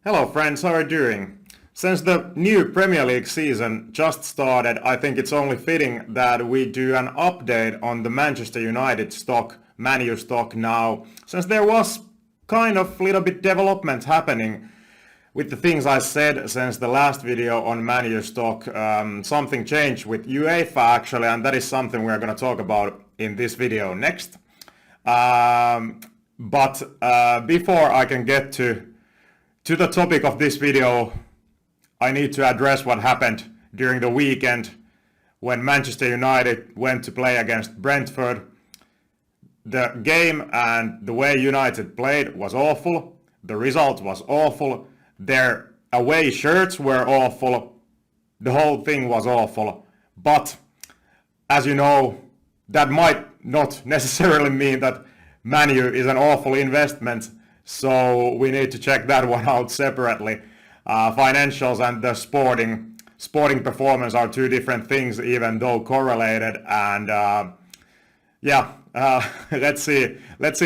Hello friends, how are you doing? Since the new Premier League season just started, I think it's only fitting that we do an update on the Manchester United stock, ManU stock now, since there was kind of little bit development happening with the things I said since the last video on ManU stock. Something changed with UEFA actually, and that is something we're going to talk about in this video next. But before I can get to the topic of this video, I need to address what happened during the weekend when Manchester United went to play against Brentford. The game and the way United played was awful. The result was awful. Their away shirts were awful. The whole thing was awful. But as you know, that might not necessarily mean that ManU is an awful investment. So we need to check that one out separately. Financials and the sporting performance are two different things, even though correlated. And let's see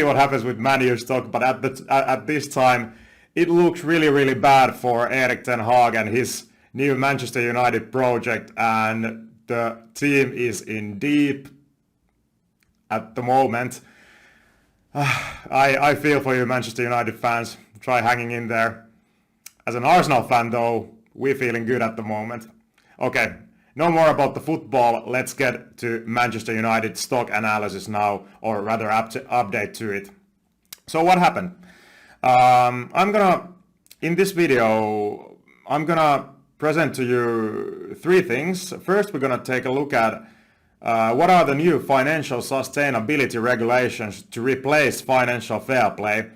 what happens with ManU stock. But at this time, it looks really bad for Erik ten Hag and his new Manchester United project, and the team is in deep at the moment. I feel for you Manchester United fans. Try hanging in there. As an Arsenal fan though, we're feeling good at the moment. Okay, no more about the football. Let's get to Manchester United stock analysis now, or rather update to it. So what happened? In this video, I'm gonna present to you three things. First, we're gonna take a look at what are the new financial sustainability regulations to replace financial fair play?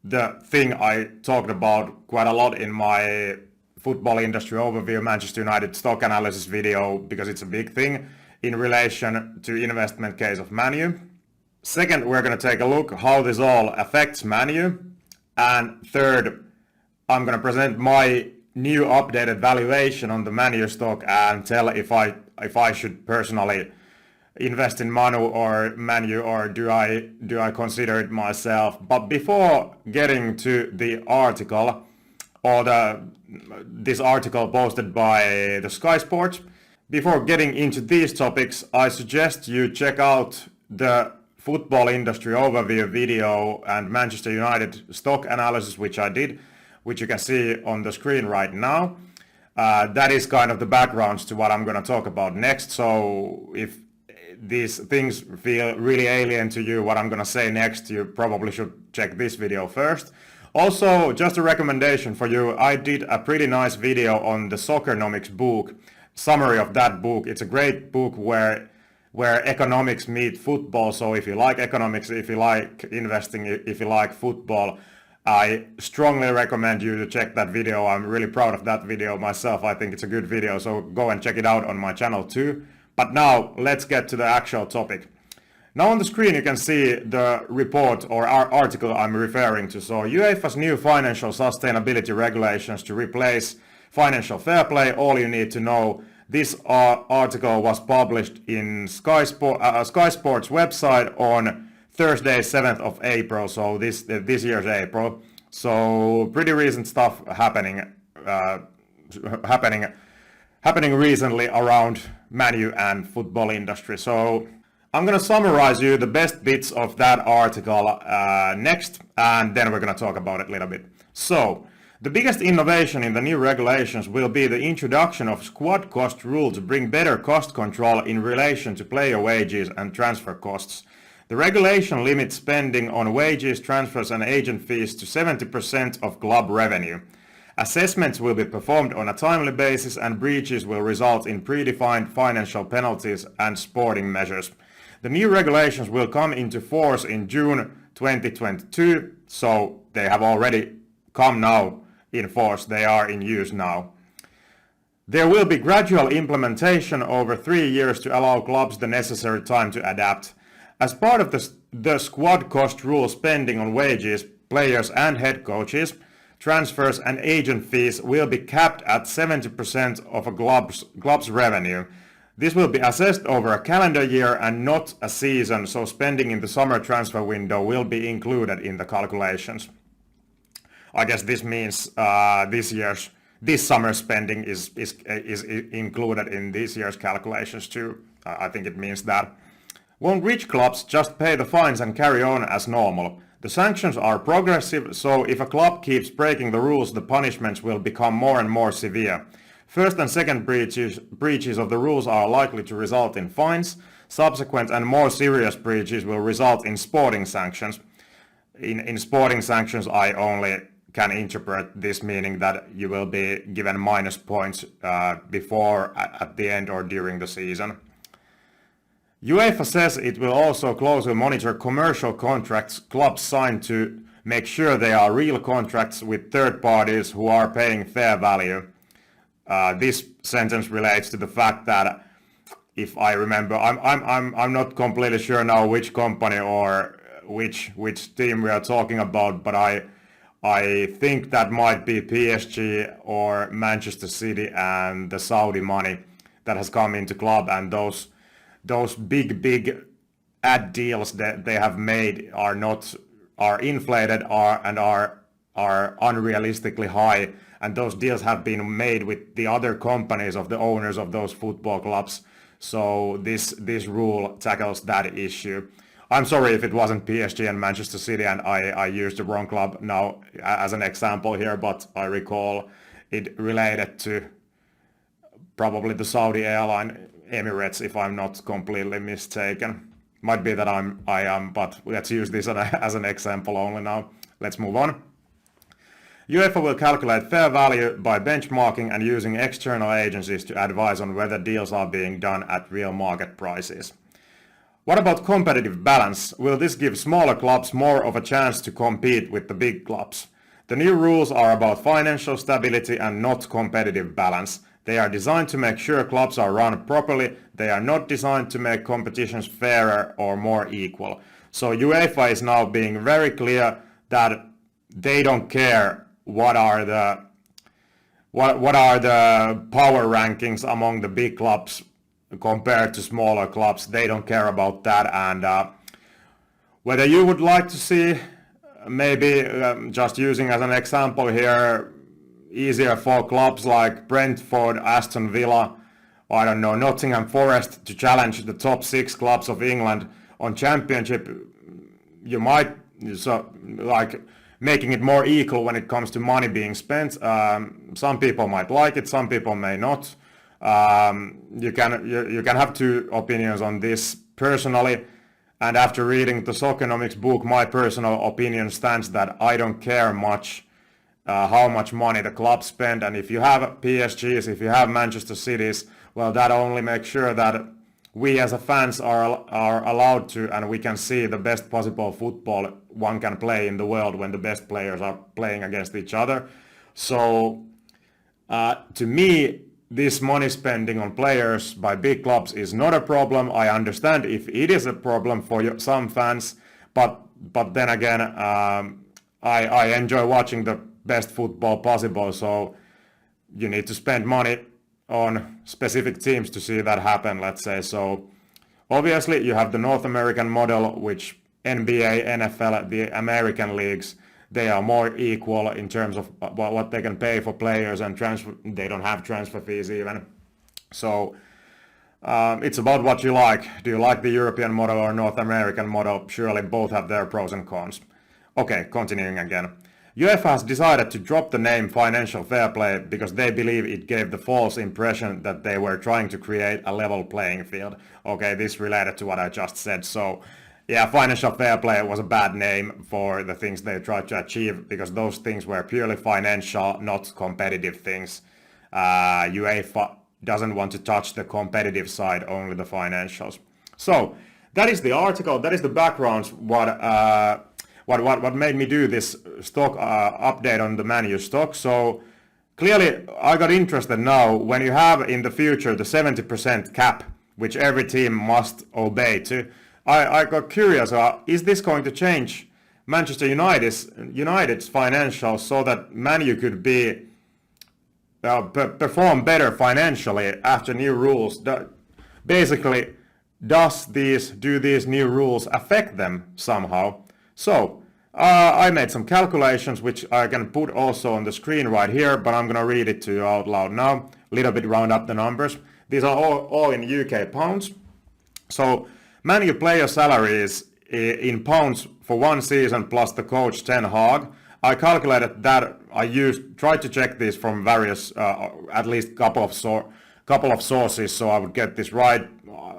The thing I talked about quite a lot in my football industry overview Manchester United stock analysis video, because it's a big thing in relation to investment case of ManU. Second, we're going to take a look how this all affects ManU. And third, I'm going to present my new updated valuation on the ManU stock and tell if I should personally invest in ManU or do I consider it myself. But before getting to the article or this article posted by the Sky Sports, before getting into these topics, I suggest you check out the football industry overview video and Manchester United stock analysis, which I did, which you can see on the screen right now. That is kind of the backgrounds to what I'm going to talk about next. So if these things feel really alien to you, what I'm going to say next, you probably should check this video first. Also, just a recommendation for you, I did a pretty nice video on the Soccernomics book, summary of that book. It's a great book where economics meet football. So if you like economics, if you like investing, if you like football, I strongly recommend you to check that video. I'm really proud of that video myself. I think it's a good video, so go and check it out on my channel too. But now let's get to the actual topic. Now on the screen you can see the report or article I'm referring to. So UEFA's new financial sustainability regulations to replace financial fair play, all you need to know. This article was published in Sky Sports website on Thursday 7th of April, so this year's April. So pretty recent stuff happening recently around ManU and football industry. So I'm going to summarize you the best bits of that article next, and then we're going to talk about it a little bit. So the biggest innovation in the new regulations will be the introduction of squad cost rule to bring better cost control in relation to player wages and transfer costs. The regulation limits spending on wages, transfers and agent fees to 70% of club revenue. Assessments will be performed on a timely basis and breaches will result in predefined financial penalties and sporting measures. The new regulations will come into force in June 2022, so they have already come now in force, they are in use now. There will be gradual implementation over 3 years to allow clubs the necessary time to adapt. As part of the squad cost rule, spending on wages, players and head coaches, transfers and agent fees will be capped at 70% of a club's revenue. This will be assessed over a calendar year and not a season, so spending in the summer transfer window will be included in the calculations. I guess this means this summer spending is included in this year's calculations too. I think it means that. Won't rich clubs just pay the fines and carry on as normal? The sanctions are progressive, so if a club keeps breaking the rules, the punishments will become more and more severe. First and second breaches of the rules are likely to result in fines. Subsequent and more serious breaches will result in sporting sanctions. In sporting sanctions, I only can interpret this meaning that you will be given minus points before, at the end, or during the season. UEFA says it will also closely monitor commercial contracts clubs sign to make sure they are real contracts with third parties who are paying fair value. This sentence relates to the fact that, if I remember, I'm not completely sure now which company or which team we are talking about, but I think that might be PSG or Manchester City and the Saudi money that has come into club, and those big ad deals that they have made are inflated and are unrealistically high, and those deals have been made with the other companies of the owners of those football clubs. So this rule tackles that issue. I'm sorry if it wasn't PSG and Manchester City and I used the wrong club now as an example here, but I recall it related to probably the Saudi airline Emirates, if I'm not completely mistaken. Might be that I am, but let's use this as an example only now. Let's move on. UEFA will calculate fair value by benchmarking and using external agencies to advise on whether deals are being done at real market prices. What about competitive balance? Will this give smaller clubs more of a chance to compete with the big clubs? The new rules are about financial stability and not competitive balance. They are designed to make sure clubs are run properly. They are not designed to make competitions fairer or more equal. So UEFA is now being very clear that they don't care what are the power rankings among the big clubs compared to smaller clubs. They don't care about that, and whether you would like to see, maybe just using as an example here, easier for clubs like Brentford, Aston Villa, I don't know, Nottingham Forest to challenge the top 6 clubs of England on championship, you might, so like making it more equal when it comes to money being spent. Some people might like it, some people may not. You can have two opinions on this. Personally, and after reading the Soccernomics book, my personal opinion stands that I don't care much how much money the clubs spend, and if you have PSGs, if you have Manchester Cities, well, that only makes sure that we as a fans are allowed to, and we can see the best possible football one can play in the world when the best players are playing against each other. So to me, this money spending on players by big clubs is not a problem. I understand if it is a problem for some fans, but then again, I enjoy watching the best football possible, so you need to spend money on specific teams to see that happen, let's say. So obviously you have the North American model, which NBA, NFL, the American leagues, they are more equal in terms of what they can pay for players, and they don't have transfer fees even. So it's about what you like. Do you like the European model or North American model? Surely both have their pros and cons. Okay, continuing again. UEFA has decided to drop the name financial fair play because they believe it gave the false impression that they were trying to create a level playing field. Okay, this related to what I just said. So yeah, financial fair play was a bad name for the things they tried to achieve, because those things were purely financial, not competitive things. UEFA doesn't want to touch the competitive side, only the financials. So that is the article, that is the background, what made me do this stock update on the ManU stock. So clearly I got interested now when you have in the future the 70% cap, which every team must obey to. I got curious, is this going to change Manchester United's financials so that ManU could be perform better financially after new rules? Basically, do these new rules affect them somehow? So I made some calculations which I can put also on the screen right here, but I'm gonna read it to you out loud now. A little bit round up the numbers. These are all in UK pounds. So ManU player salaries in pounds for one season plus the coach Ten Hag. I calculated that. Tried to check this from various, at least couple of sources, so I would get this right.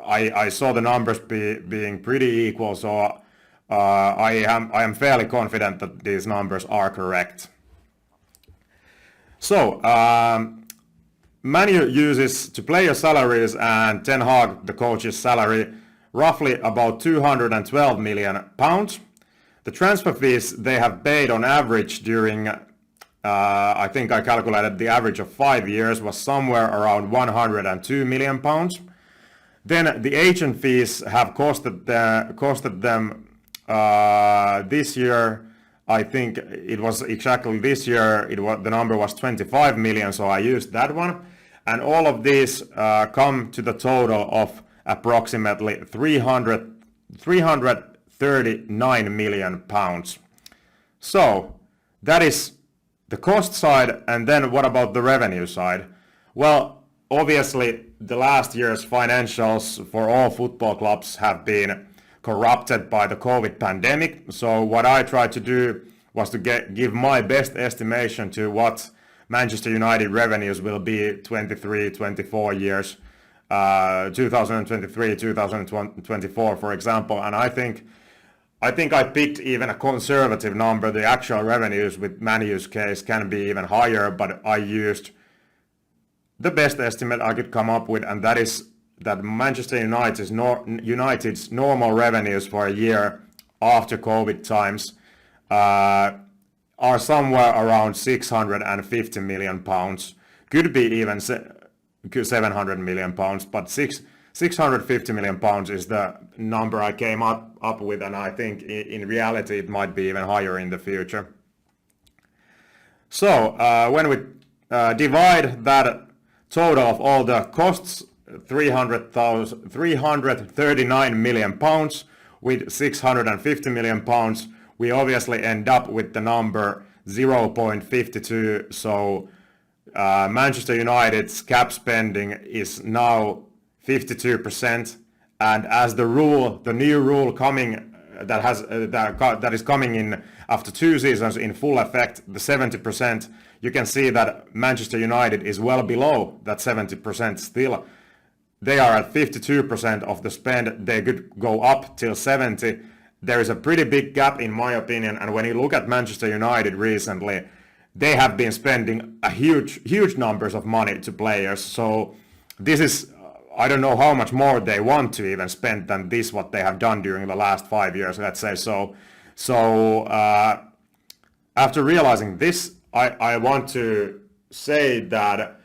I saw the numbers being pretty equal, so I am fairly confident that these numbers are correct. So ManU uses to player salaries and Ten Hag, the coach's salary, roughly about 212 million pounds. The transfer fees they have paid on average during, I think I calculated the average of 5 years was somewhere around 102 million pounds. Then the agent fees have costed them this year. I think it was exactly this year. The number was 25 million, so I used that one. And all of these come to the total of approximately 339 million pounds. So that is the cost side, and then what about the revenue side? Well, obviously the last year's financials for all football clubs have been corrupted by the COVID pandemic. So what I tried to do was to give my best estimation to what Manchester United revenues will be 23-24 years, 2023, 2024, for example. And I think I picked even a conservative number. The actual revenues with ManU's case can be even higher, but I used the best estimate I could come up with, and that is that Manchester United's normal revenues for a year after COVID times are somewhere around 650 million pounds. Could be even 700 million pounds, but 650 million pounds is the number I came up with, and I think in reality it might be even higher in the future. So when we divide that total of all the costs, 339 million pounds with 650 million pounds, we obviously end up with the number 0.52. So Manchester United's cap spending is now 52%, and as the new rule coming that is coming in after 2 seasons in full effect, the 70%, you can see that Manchester United is well below that 70% still. They are at 52% of the spend. They could go up till 70. There is a pretty big gap in my opinion, and when you look at Manchester United recently, they have been spending a huge numbers of money to players. So this is, I don't know how much more they want to even spend than this, what they have done during the last 5 years, let's say. So after realizing this, I want to say that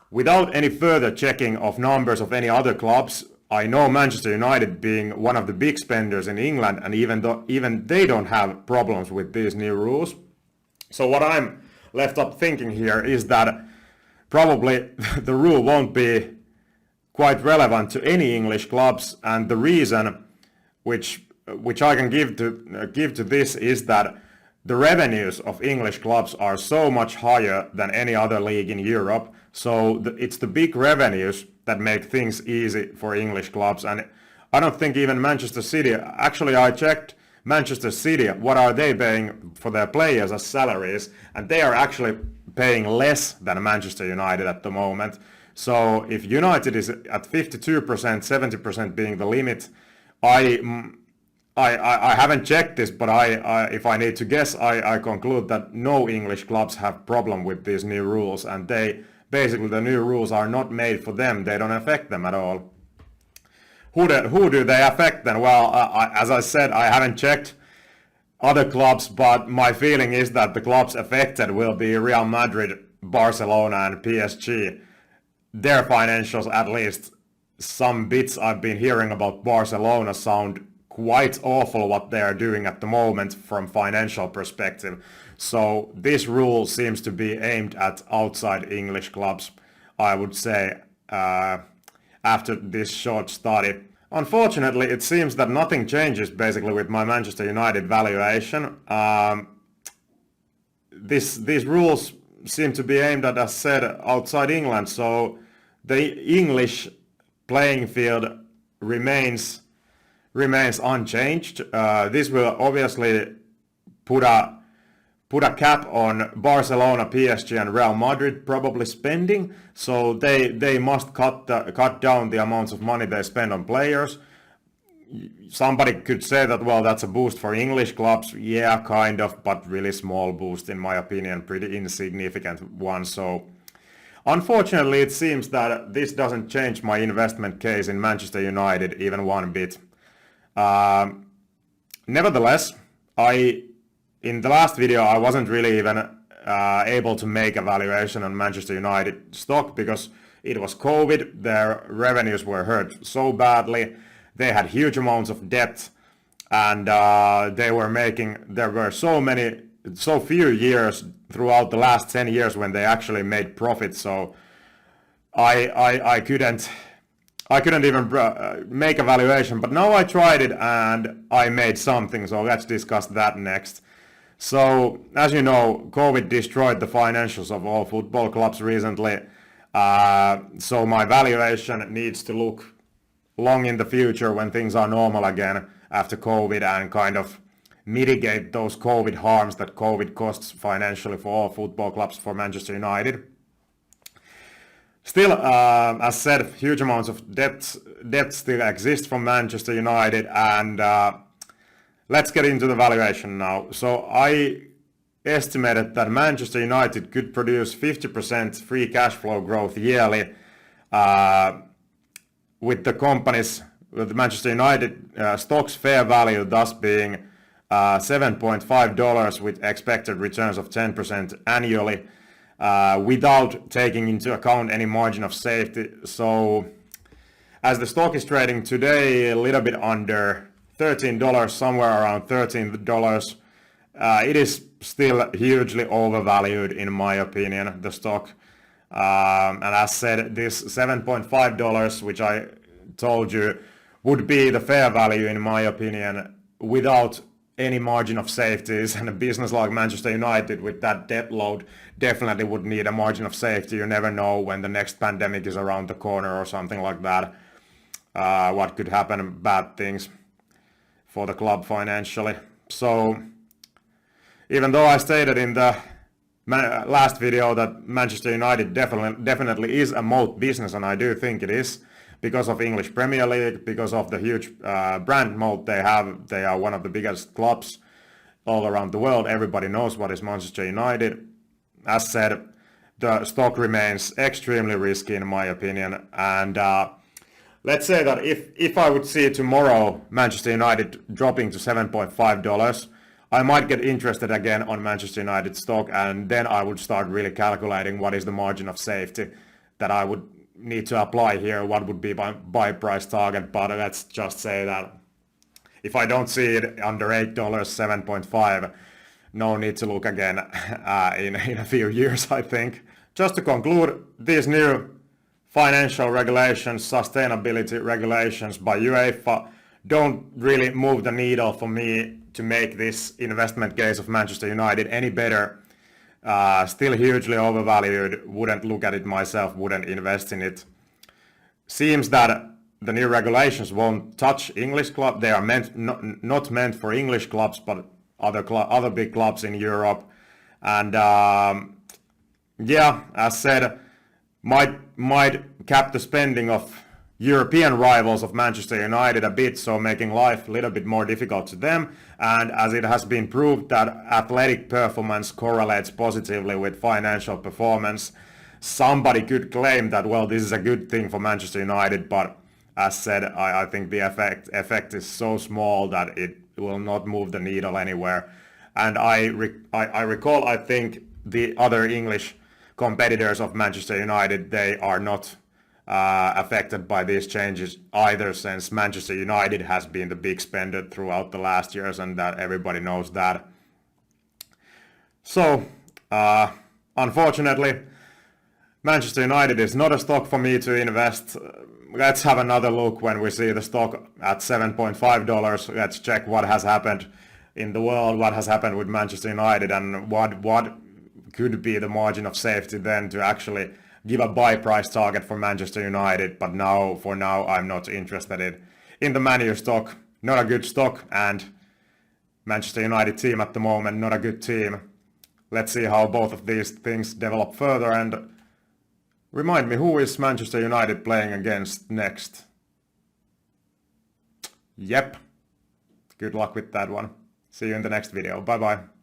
without any further checking of numbers of any other clubs, I know Manchester United being one of the big spenders in England, and even they don't have problems with these new rules. So what I'm left up thinking here is that probably the rule won't be quite relevant to any English clubs, and the reason which I can give to this is that the revenues of English clubs are so much higher than any other league in Europe. So it's the big revenues that make things easy for English clubs. And I don't think even Manchester City, actually I checked Manchester City, what are they paying for their players as salaries, and they are actually paying less than Manchester United at the moment. So if United is at 52%, 70% being the limit, I haven't checked this, but if I need to guess, I conclude that no English clubs have problem with these new rules, and basically the new rules are not made for them. They don't affect them at all. Who do they affect then? Well, as I said, I haven't checked other clubs, but my feeling is that the clubs affected will be Real Madrid, Barcelona and PSG. Their financials, at least some bits I've been hearing about Barcelona, sound quite awful what they are doing at the moment from financial perspective. So this rule seems to be aimed at outside English clubs, I would say, after this short study. Unfortunately, it seems that nothing changes basically with my Manchester United valuation. These rules seem to be aimed at, as said, outside England, so the English playing field remains unchanged. This will obviously put a cap on Barcelona, PSG, and Real Madrid probably spending. So they must cut down the amounts of money they spend on players. Somebody could say that, well, that's a boost for English clubs. Yeah, kind of, but really small boost in my opinion, pretty insignificant one. So unfortunately, it seems that this doesn't change my investment case in Manchester United even one bit. Nevertheless, in the last video, I wasn't really even able to make a valuation on Manchester United stock because it was COVID. Their revenues were hurt so badly. They had huge amounts of debt, and there were so few years throughout the last 10 years when they actually made profit. So I couldn't even make a valuation, but now I tried it and I made something. So let's discuss that next. So as you know, COVID destroyed the financials of all football clubs recently. So my valuation needs to look long in the future when things are normal again after COVID and kind of mitigate those COVID harms that COVID costs financially for all football clubs, for Manchester United. Still, as said, huge amounts of debt still exist from Manchester United, and let's get into the valuation now. So I estimated that Manchester United could produce 50% free cash flow growth yearly, with the Manchester United stock's fair value thus being $7.5 with expected returns of 10% annually, without taking into account any margin of safety. So as the stock is trading today a little bit under $13, somewhere around $13, it is still hugely overvalued in my opinion, the stock. And as said, this $7.5, which I told you would be the fair value in my opinion, without any margin of safeties, and a business like Manchester United with that debt load definitely would need a margin of safety. You never know when the next pandemic is around the corner or something like that, what could happen, bad things for the club financially. So even though I stated in the last video that Manchester United definitely is a moat business, and I do think it is, because of English Premier League, because of the huge brand moat they have. They are one of the biggest clubs all around the world. Everybody knows what is Manchester United. As said, the stock remains extremely risky in my opinion. And let's say that if I would see tomorrow Manchester United dropping to $7.5, I might get interested again on Manchester United stock, and then I would start really calculating what is the margin of safety that I would need to apply here, what would be my buy price target. But let's just say that if I don't see it under $8, 7.5, no need to look again in a few years, I think. Just to conclude, these new financial regulations, sustainability regulations by UEFA don't really move the needle for me to make this investment case of Manchester United any better. Still hugely overvalued, wouldn't look at it myself, wouldn't invest in it. Seems that the new regulations won't touch English clubs. They are not meant for English clubs, but other big clubs in Europe. And yeah, as said, might cap the spending of European rivals of Manchester United a bit, so making life a little bit more difficult to them. And as it has been proved that athletic performance correlates positively with financial performance, somebody could claim that, well, this is a good thing for Manchester United, but as said, I think the effect is so small that it will not move the needle anywhere. And I recall, I think the other English competitors of Manchester United, they are not affected by these changes either, since Manchester United has been the big spender throughout the last years, and that everybody knows that. So unfortunately, Manchester United is not a stock for me to invest. let's have another look when we see the stock at $7.5. Let's check what has happened in the world, what has happened with Manchester United, and what could be the margin of safety then to actually give a buy price target for Manchester United. But now, for now, I'm not interested in the ManU stock. Not a good stock, and Manchester United team at the moment, not a good team. Let's see how both of these things develop further, and remind me, who is Manchester United playing against next? Yep. Good luck with that one. See you in the next video. Bye bye.